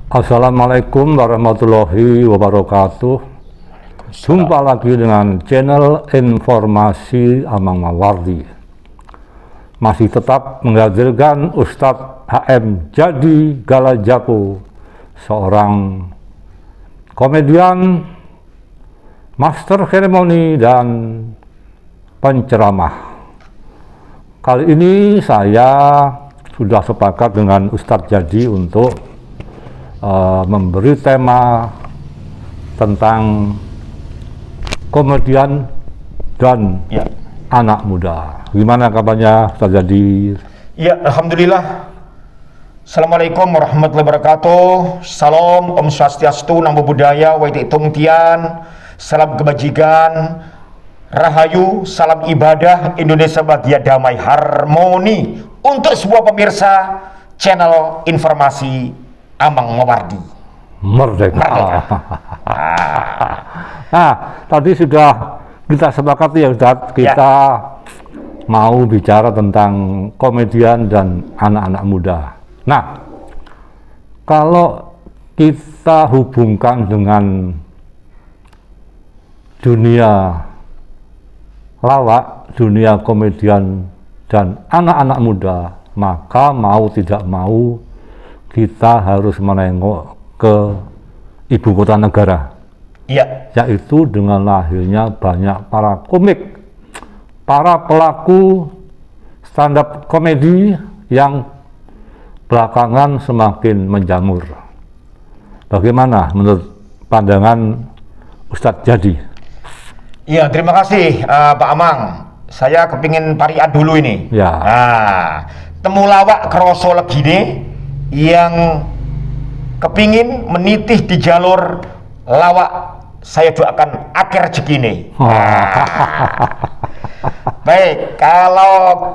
Assalamualaikum warahmatullahi wabarakatuh. Jumpa lagi dengan channel informasi Amang Mawardi. Masih tetap menghadirkan Ustadz HM Jadi Galajapo, seorang komedian, master seremoni, dan penceramah. Kali ini saya sudah sepakat dengan Ustadz Jadi untuk memberi tema tentang komedian dan anak muda. Gimana kabarnya Ustadz Jadi? Ya, Alhamdulillah. Assalamualaikum warahmatullahi wabarakatuh. Salam, Om Swastiastu, Namo Buddhaya, Waidik Tung Tian. Salam kebajikan, Rahayu, salam ibadah, Indonesia bahagia, damai, harmoni. Untuk semua pemirsa channel informasi Amang Mawardi. Merdeka. Nah, tadi sudah kita sepakati ya Ustadz, kita mau bicara tentang komedian dan anak-anak muda. Nah, kalau kita hubungkan dengan dunia lawak, dunia komedian dan anak-anak muda, maka mau tidak mau kita harus menengok ke ibu kota negara, yaitu dengan lahirnya banyak para komik, para pelaku stand up komedi yang belakangan semakin menjamur. Bagaimana menurut pandangan Ustadz Jadi? Iya, terima kasih Pak Amang. Saya kepingin parian dulu ini. Ya. Nah, temulawak kroso legine yang kepingin menitih di jalur lawak, saya doakan akhir rezekine. Baik, kalau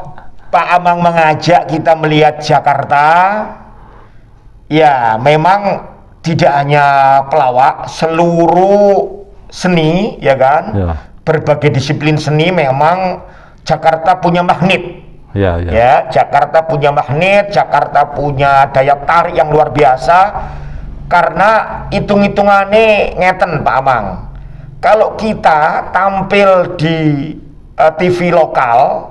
Pak Amang mengajak kita melihat Jakarta, ya memang tidak hanya pelawak, seluruh seni, ya kan? Ya. Berbagai disiplin seni memang Jakarta punya magnet. Ya, Jakarta punya magnet, Jakarta punya daya tarik yang luar biasa. Karena hitung-hitungannya ngeten Pak Amang. Kalau kita tampil di TV lokal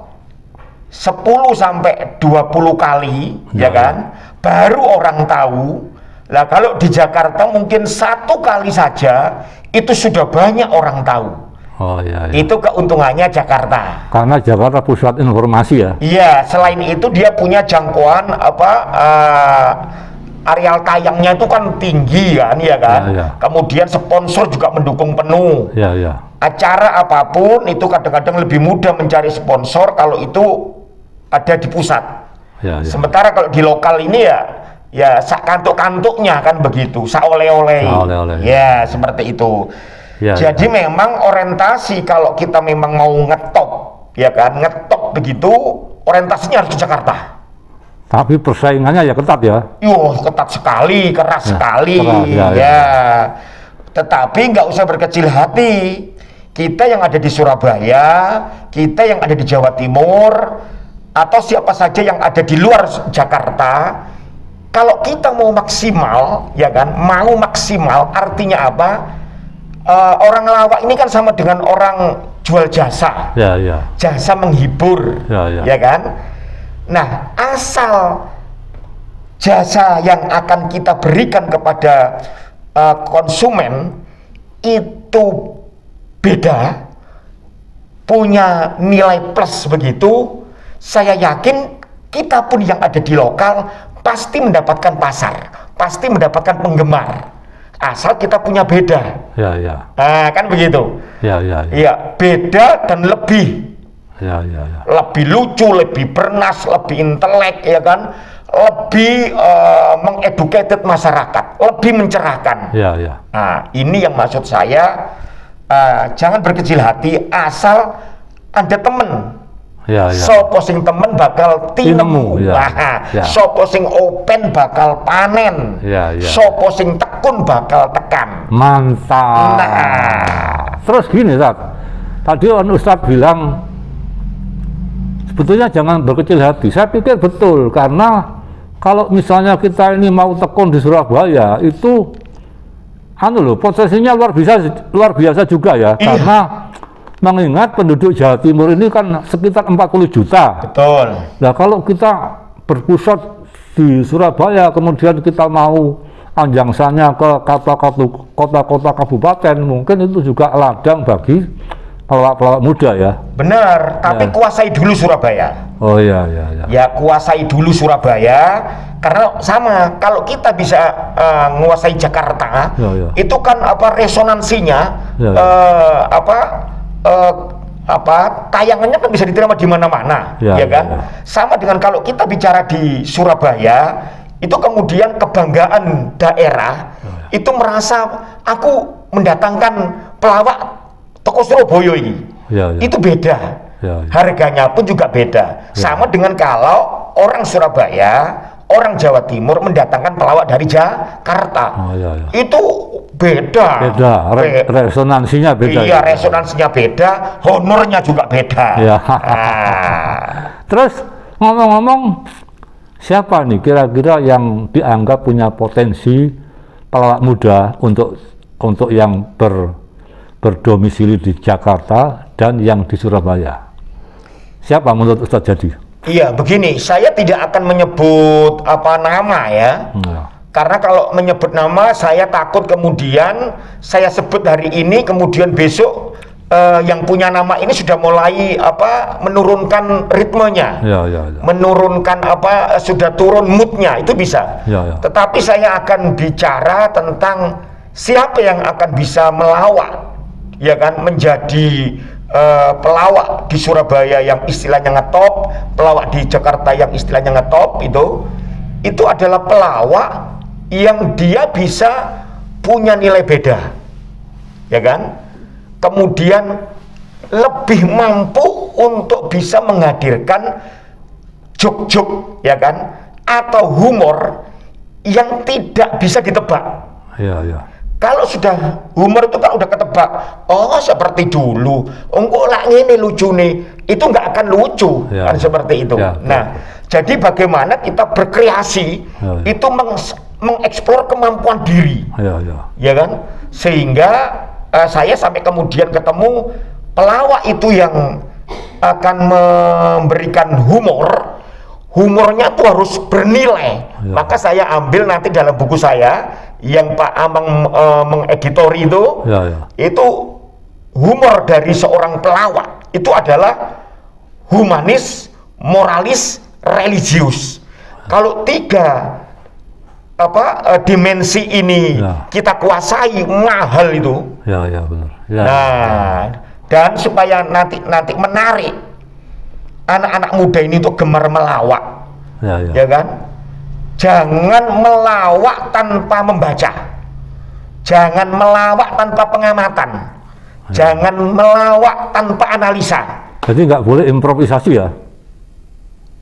10 sampai 20 kali, ya kan? Baru orang tahu. Lah kalau di Jakarta mungkin 1 kali saja itu sudah banyak orang tahu. Itu keuntungannya Jakarta. Karena Jakarta pusat informasi ya. Iya, selain itu dia punya jangkauan areal tayangnya itu kan tinggi kan, ya kan. Kemudian sponsor juga mendukung penuh. Acara apapun itu kadang-kadang lebih mudah mencari sponsor kalau itu ada di pusat. Sementara kalau di lokal ini ya sak kantuk-kantuknya kan begitu, sak oleh-oleh. Ya, seperti itu. Jadi memang orientasi kalau kita memang mau ngetop, ya kan, ngetop begitu, orientasinya harus ke Jakarta. Tapi persaingannya ya ketat ya? Ketat sekali, keras sekali. Tetapi nggak usah berkecil hati. Kita yang ada di Surabaya, kita yang ada di Jawa Timur, atau siapa saja yang ada di luar Jakarta, kalau kita mau maksimal, ya kan, mau maksimal artinya apa? Orang lawak ini kan sama dengan orang jual jasa, jasa menghibur, ya kan. Nah, asal jasa yang akan kita berikan kepada konsumen itu beda, punya nilai plus begitu, saya yakin kita pun yang ada di lokal pasti mendapatkan pasar, pasti mendapatkan penggemar. Asal kita punya beda, nah kan begitu, beda dan lebih, lebih lucu, lebih bernas, lebih intelek, ya kan, lebih mengeducated masyarakat, lebih mencerahkan. Nah, ini yang maksud saya, jangan berkecil hati, asal ada temen. Sopo sing temen bakal tinemu, sopo sing open bakal panen, sopo sing tekun bakal tekan. Mantap. Terus gini tadi Ustadz bilang sebetulnya jangan berkecil hati. Saya pikir betul, karena kalau misalnya kita ini mau tekun di Surabaya itu potensinya luar biasa juga ya, Iya. karena mengingat penduduk Jawa Timur ini kan sekitar 40 juta. Betul. Nah, kalau kita berpusat di Surabaya, kemudian kita mau anjangsannya ke kota-kota kabupaten, mungkin itu juga ladang bagi pelawak-pelawak muda ya. Benar, tapi Ya. kuasai dulu Surabaya. Oh iya, iya, iya. Ya, kuasai dulu Surabaya, karena sama kalau kita bisa menguasai Jakarta, Ya, ya. itu kan resonansinya, Ya, ya. tayangannya kan bisa diterima di mana-mana, Ya, ya kan? ya, ya. Sama dengan kalau kita bicara di Surabaya, itu kemudian kebanggaan daerah, itu merasa aku mendatangkan pelawak toko Surabaya ini. Ya, ya. Itu beda. Ya, ya. Harganya pun juga beda. Sama dengan kalau orang Surabaya, orang Jawa Timur mendatangkan pelawak dari Jakarta. Oh, ya, ya. Itu beda. Beda, resonansinya beda. Iya, ya. resonansinya beda, honornya juga beda. Ya. Nah, Terus ngomong-ngomong, siapa nih kira-kira yang dianggap punya potensi pelawak muda untuk yang berdomisili di Jakarta dan yang di Surabaya? Siapa menurut Ustadz Jadi? iya, begini, saya tidak akan menyebut nama ya. Ya. Karena kalau menyebut nama, saya takut kemudian saya sebut hari ini, kemudian besok yang punya nama ini sudah mulai menurunkan ritmenya, Ya, ya, ya. menurunkan sudah turun moodnya, itu bisa. Ya, ya. Tetapi saya akan bicara tentang siapa yang akan bisa melawak, ya kan, menjadi pelawak di Surabaya yang istilahnya ngetop, pelawak di Jakarta yang istilahnya ngetop, itu adalah pelawak yang dia bisa punya nilai beda, ya kan? Kemudian lebih mampu untuk bisa menghadirkan jok-jok, ya kan, atau humor yang tidak bisa ditebak. Ya, ya. Kalau sudah humor itu kan udah ketebak, oh seperti dulu, engkau lah ini lucu nih, itu nggak akan lucu, Ya. kan seperti itu. Ya, Nah, jadi bagaimana kita berkreasi, Ya, ya. itu mengeksplor kemampuan diri, Ya, ya. ya kan, sehingga saya sampai kemudian ketemu pelawak itu yang akan memberikan humornya tuh harus bernilai. Ya. Maka saya ambil nanti dalam buku saya yang Pak Amang mengeditori itu, Ya, ya. itu humor dari seorang pelawak itu adalah humanis, moralis, religius. Kalau tiga dimensi ini Ya. kita kuasai, mahal itu. Ya, ya, benar. Ya. Nah, dan supaya nanti menarik anak-anak muda ini untuk gemar melawak, Ya, ya ya. kan? Jangan melawak tanpa membaca, jangan melawak tanpa pengamatan, jangan melawak tanpa analisa. Jadi nggak boleh improvisasi ya?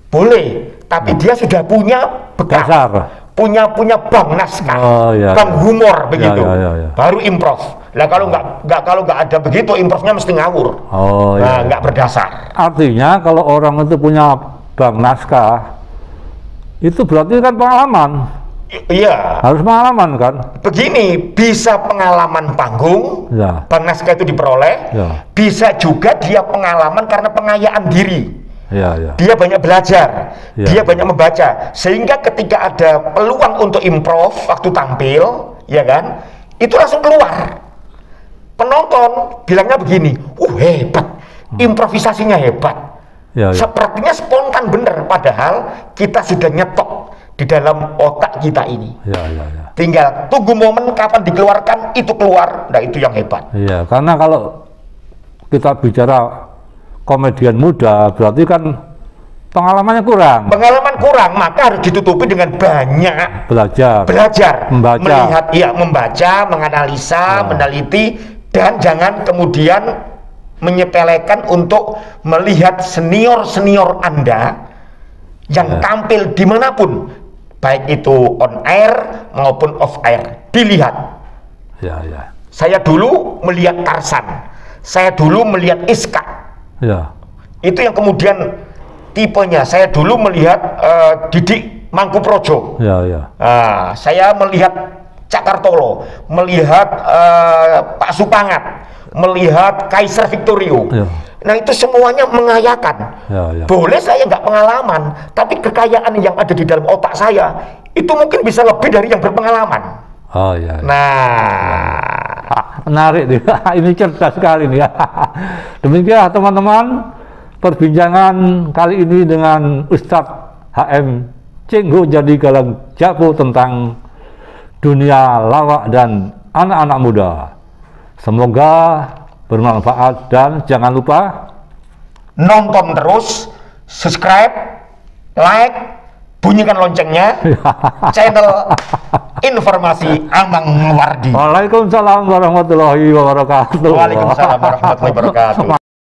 Boleh, tapi dia sudah punya bekal, Dasar. punya bank naskah, Oh, iya, bank iya. humor begitu, iya. baru improv. Lah kalau nggak ada begitu, improvnya mesti ngawur. Oh, Nah, iya. nggak berdasar. Artinya kalau orang itu punya bank naskah, itu berarti kan pengalaman. Iya, Harus pengalaman kan? begini, bisa pengalaman panggung, Ya. bank naskah itu diperoleh, Ya. bisa juga dia pengalaman karena pengayaan diri. Ya, ya. Dia banyak belajar, Ya. dia banyak membaca, sehingga ketika ada peluang untuk improv waktu tampil, ya kan, itu langsung keluar. Penonton bilangnya begini, hebat, improvisasinya hebat, Ya, ya. sepertinya spontan bener, padahal kita sudah nyetok di dalam otak kita ini. Ya, ya, ya. Tinggal tunggu momen kapan dikeluarkan, itu keluar. Nah, itu yang hebat. Iya, karena kalau kita bicara komedian muda, berarti kan pengalamannya kurang. Pengalaman kurang, maka harus ditutupi dengan banyak belajar, Membaca. melihat, iya, membaca, menganalisa, Ya. meneliti, dan jangan kemudian menyepelekan untuk melihat senior-senior Anda yang Ya. tampil dimanapun, baik itu on air maupun off air, dilihat. Ya, ya. Saya dulu melihat Tarsan, saya dulu melihat Iska. Ya. Itu yang kemudian tipenya. Saya dulu melihat Didik Mangkuprojo. Ya, ya. Nah, saya melihat Cak Kartolo, melihat Pak Supangat, melihat Kaiser Victorio. Ya. Nah itu semuanya mengayakan. Ya, ya. Boleh saya nggak pengalaman, tapi kekayaan yang ada di dalam otak saya itu mungkin bisa lebih dari yang berpengalaman. Oh ya. Nah, menarik nih. Ini cerdas sekali nih ya. Demikian teman-teman perbincangan kali ini dengan Ustadz HM Cengho Jadi Galang Japo tentang dunia lawak dan anak-anak muda. Semoga bermanfaat dan jangan lupa nonton terus, subscribe, like, bunyikan loncengnya. Channel Informasi Amang Wardi. Waalaikumsalam warahmatullahi wabarakatuh. Waalaikumsalam warahmatullahi wabarakatuh.